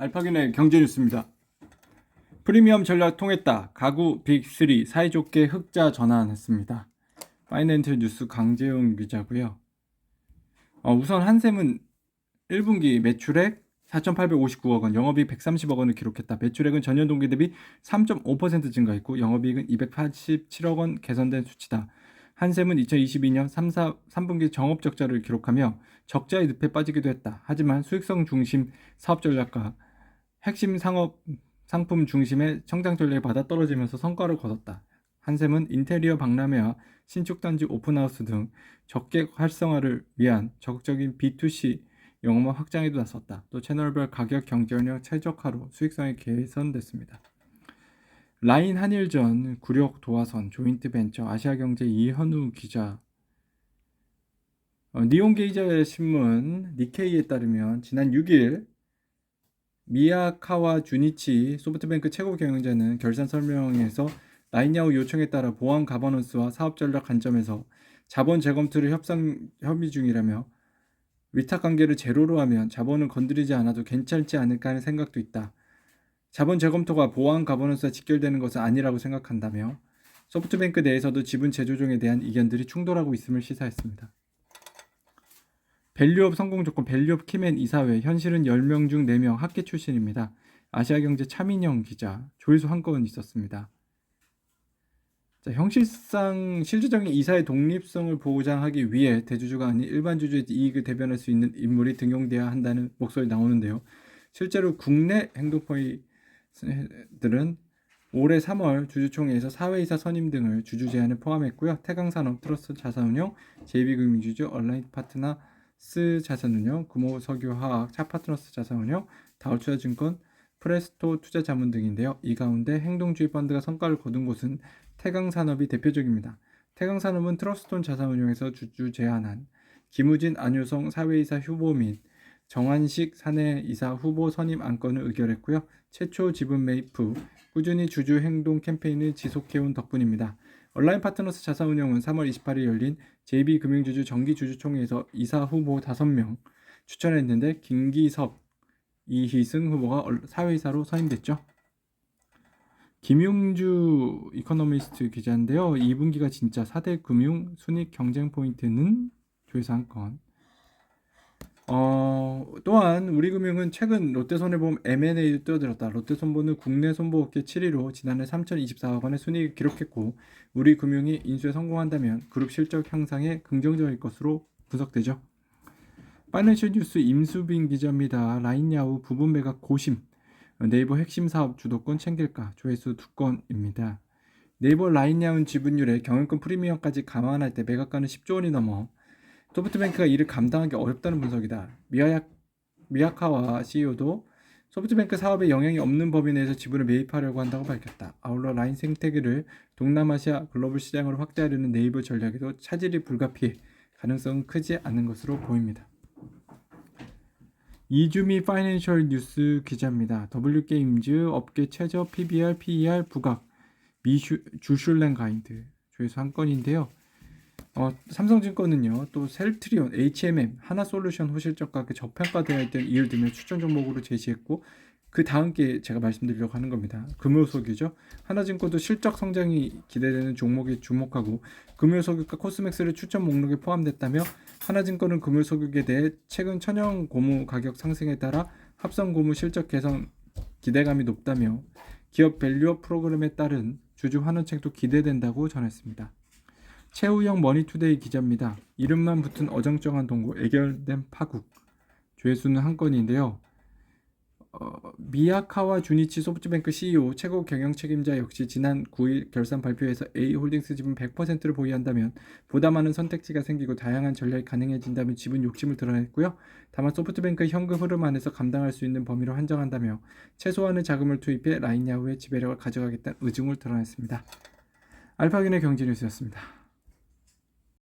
알파균의 경제뉴스입니다. 프리미엄 전략 통했다. 가구 빅3 사이좋게 흑자 전환했습니다. 파이낸셜 뉴스 강재용 기자고요. 우선 한샘은 1분기 매출액 4,859억 원, 영업이익 130억 원을 기록했다. 매출액은 전년 동기 대비 3.5% 증가했고 영업이익은 287억 원 개선된 수치다. 한샘은 2022년 3분기 정업 적자를 기록하며 적자의 늪에 빠지기도 했다. 하지만 수익성 중심 사업 전략과 핵심 상품 중심의 성장 전략이 받아 떨어지면서 성과를 거뒀다. 한샘은 인테리어 박람회와 신축 단지 오픈하우스 등 적객 활성화를 위한 적극적인 B2C 영업망 확장에도 나섰다. 또 채널별 가격 경쟁력 최적화로 수익성이 개선됐습니다. 라인 한일전, 구력 도화선, 조인트벤처, 아시아경제 이현우 기자. 니온게이저 신문 니케이에 따르면 지난 6일 미야카와 주니치 소프트뱅크 최고 경영자는 결산 설명에서 라인야후 요청에 따라 보안 가버넌스와 사업 전략 관점에서 자본 재검토를 협의 중이라며 위탁 관계를 제로로 하면 자본을 건드리지 않아도 괜찮지 않을까 하는 생각도 있다. 자본 재검토가 보안 가버넌스와 직결되는 것은 아니라고 생각한다며 소프트뱅크 내에서도 지분 재조정에 대한 이견들이 충돌하고 있음을 시사했습니다. 밸류업 성공 조건 밸류업 키맨 이사회 현실은 10명 중 4명 학계 출신입니다. 아시아경제 차민영 기자 조회수 한 건 있었습니다. 자, 형식상 실질적인 이사의 독립성을 보장하기 위해 대주주가 아닌 일반 주주의 이익을 대변할 수 있는 인물이 등용돼야 한다는 목소리 나오는데요. 실제로 국내 행동포이들은 올해 3월 주주총회에서 사회이사 선임 등을 주주 제안을 포함했고요. 태강산업, 트러스트 자산운용, JB금융주주, 얼라인 파트너스 자산운용, 금호석유화학, 차파트너스 자산운용, 다울투자증권, 프레스토 투자자문 등인데요. 이 가운데 행동주의 펀드가 성과를 거둔 곳은 태강산업이 대표적입니다. 태강산업은 트러스톤 자산운용에서 주주 제안한 김우진, 안효성 사회이사 후보 및 정한식 사내이사 후보 선임 안건을 의결했고요. 최초 지분 매입 후 꾸준히 주주 행동 캠페인을 지속해온 덕분입니다. 얼라인 파트너스 자산운용은 3월 28일 열린 JB금융주주 정기주주총회에서 이사 후보 5명 추천했는데 김기섭, 이희승 후보가 사회이사로 선임됐죠. 김용주 이코노미스트 기자인데요. 2분기가 진짜 4대 금융 순익 경쟁 포인트는 조회수 한 건. 또한 우리금융은 최근 롯데손해보험 M&A를 뛰어들었다. 롯데손보는 국내 손보업계 7위로 지난해 3,024억 원의 순이익을 기록했고 우리금융이 인수에 성공한다면 그룹 실적 향상에 긍정적일 것으로 분석되죠. 파이낸셜 뉴스 임수빈 기자입니다. 라인야후 부분 매각 고심. 네이버 핵심 사업 주도권 챙길까? 조회수 2건입니다. 네이버 라인야후 지분율에 경영권 프리미엄까지 감안할 때 매각가는 10조 원이 넘어 소프트뱅크가 이를 감당하기 어렵다는 분석이다. 미야카와 CEO도 소프트뱅크 사업에 영향이 없는 범위 내에서 지분을 매입하려고 한다고 밝혔다. 아울러 라인 생태계를 동남아시아 글로벌 시장으로 확대하려는 네이버 전략에도 차질이 불가피해 가능성은 크지 않은 것으로 보입니다. 이주미 파이낸셜 뉴스 기자입니다. W게임즈 업계 최저 PBR, PER 부각 주슐랭 가이드 조회수 한 건인데요. 삼성증권은요 또 셀트리온, HMM, 하나솔루션 호실적과 저평가되어 있던 이유를 들며 추천 종목으로 제시했고 그 다음 게 제가 말씀드리려고 하는 겁니다. 금요석유죠. 하나증권도 실적 성장이 기대되는 종목에 주목하고 금요석유가 코스맥스를 추천 목록에 포함됐다며 하나증권은 금요석유에 대해 최근 천연 고무 가격 상승에 따라 합성 고무 실적 개선 기대감이 높다며 기업 밸류업 프로그램에 따른 주주 환원책도 기대된다고 전했습니다. 최우영 머니투데이 기자입니다. 이름만 붙은 어정쩡한 동고 애결된 파국 조회수는 한 건인데요. 미야카와 주니치 소프트뱅크 CEO 최고 경영 책임자 역시 지난 9일 결산 발표에서 A홀딩스 지분 100%를 보유한다면 보다 많은 선택지가 생기고 다양한 전략이 가능해진다면 지분 욕심을 드러냈고요. 다만 소프트뱅크의 현금 흐름 안에서 감당할 수 있는 범위로 한정한다며 최소한의 자금을 투입해 라인야후의 지배력을 가져가겠다는 의중을 드러냈습니다. 알파균의 경제뉴스였습니다.